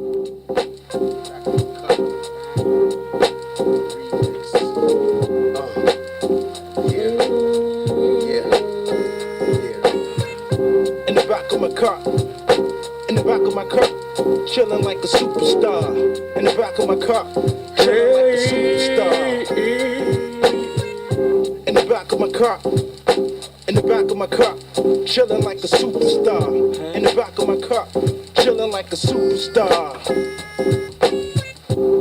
In the back of my car, in the back of my car, chilling like a superstar. In the back of my car, chilling like a superstar. In the back of my car, in the back of my car, chilling like a superstar. In the back of my car, chilling like a superstar.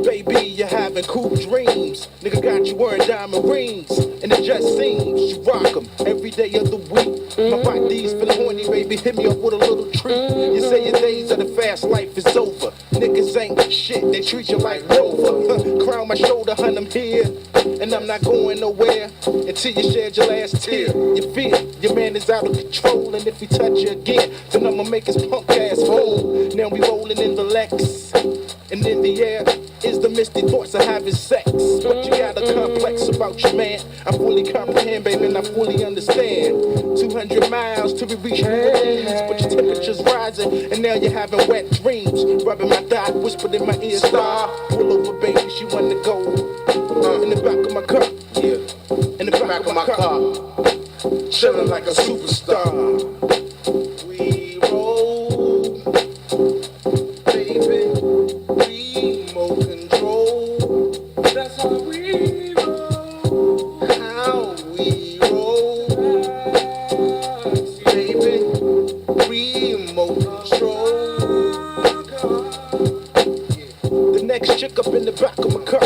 Baby, you're having cool dreams. Nigga got you wearing diamond rings, and it just seems you rock 'em every day of the week. My body's feeling horny, baby, hit me up with a little treat. You say your days of the fast life is over. Niggas ain't shit, they treat you like Rover. Crown my shoulder, hun, I'm here, and I'm not going nowhere until you shed your last tear. You feel your man is out of control, and if he touch you again, then I'ma make his punk ass fold. Now we rolling in the Lex, and in the air is the misty thoughts of having sex. But you got a complex about your man. I fully comprehend, baby, and I fully understand. 200 miles till we reach New Orleans, but your temperature's rising, and now you're having wet dreams. Rubbing my thigh, whispered in my ear, star. Pull over, baby, she wanna go. In the back of my car, yeah. In the back of my car, chilling like a superstar. We roll, baby. Remote control. That's how we roll. How we roll, baby. Remote control. The next chick up in the back of my car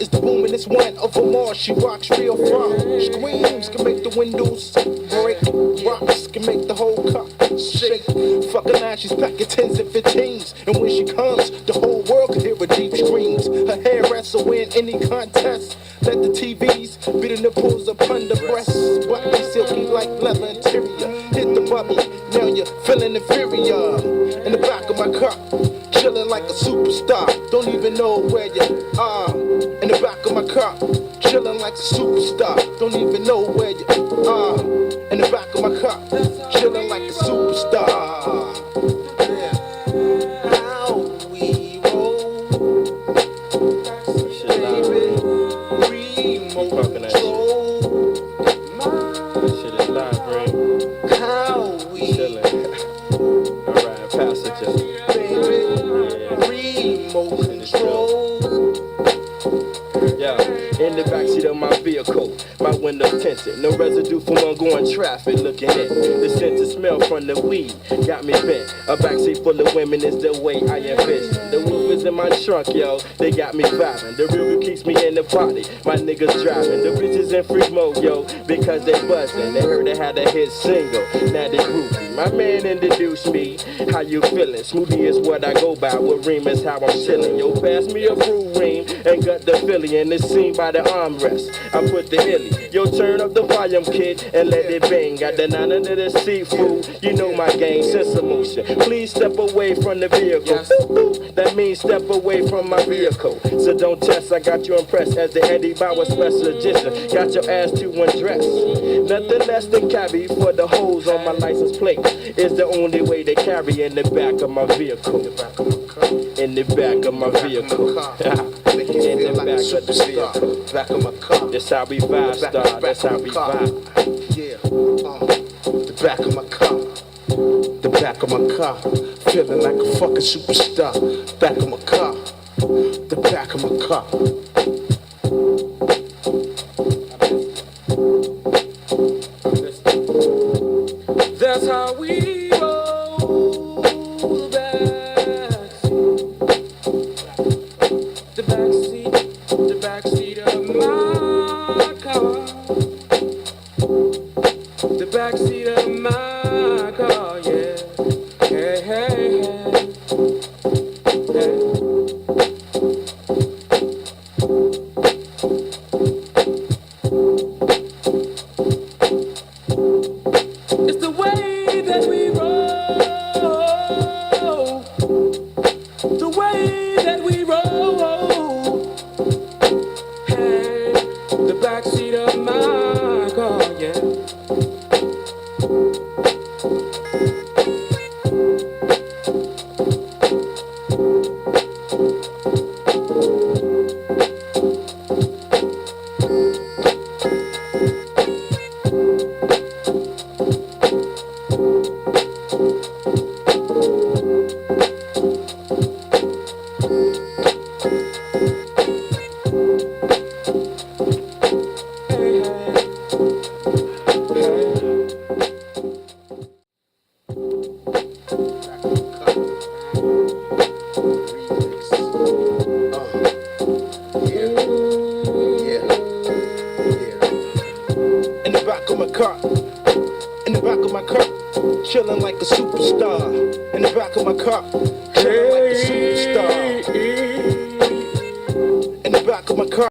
is the boomingest one of them all. She rocks real far. Screams can make the windows break. Rocks can make the whole car shake. Fuck a line, she's packing 10s and 15s. And when she comes, the whole world can hear her deep screams. Her hair wrestle win any contest. Let the TVs be the nipples upon the breasts. Body silky like leather interior. Hit the bubbly, now you're feeling inferior. In the back of my car, chilling like a superstar. Don't even know where you are. In the back of my car, chilling like a superstar. Don't even know where you are. In the back of my car, chilling like a superstar. Yeah. How we roll, baby. Remote control. Shit is live, right? How we chilling. Alright, passenger. Baby, remote control. Yeah, in the backseat of my vehicle, my windows tinted, no residue from ongoing traffic. Looking at the scent and smell from the weed got me bent. A backseat full of women is the way I envision. The roof is in my trunk, yo, they got me vibing. The rear view keeps me in the party, my niggas driving. The bitches in freak mode, yo, because they buzzing. They heard I had a hit single, now they groovy. My man introduced me, how you feeling? Smoothie is what I go by, with Reem is how I'm chilling. Yo, pass me a brew Reem and got the Philly, and it's seen by the armrest. I put the illy. Yo, turn up the volume, kid, and let it bang. Got the 9 under the seafood, you know my game, sense of motion. Please step away from the vehicle. That means step away from my vehicle. So don't test, I got you impressed as the Eddie Bauer special edition. Got your ass to undress. Nothing less than cabby for the hoes on my license plate. Is the only way to carry in the back of my vehicle. In the back of my vehicle. In the back of the vehicle. Back of my car. That's how we vibe, star. That's how we vibe. Yeah, the back of my car. The back of my car. Feeling like a fucking superstar. Back of my car. The back of my car. That's how we roll. The backseat of my car. The backseat of my car, yeah. Hey, hey, hey. It's the way that we roll. The way that we roll. Hey, the backseat of my car, yeah. In the back of my car, in the back of my car, chilling like a superstar. In the back of my car, chilling like a superstar. In the back of my car.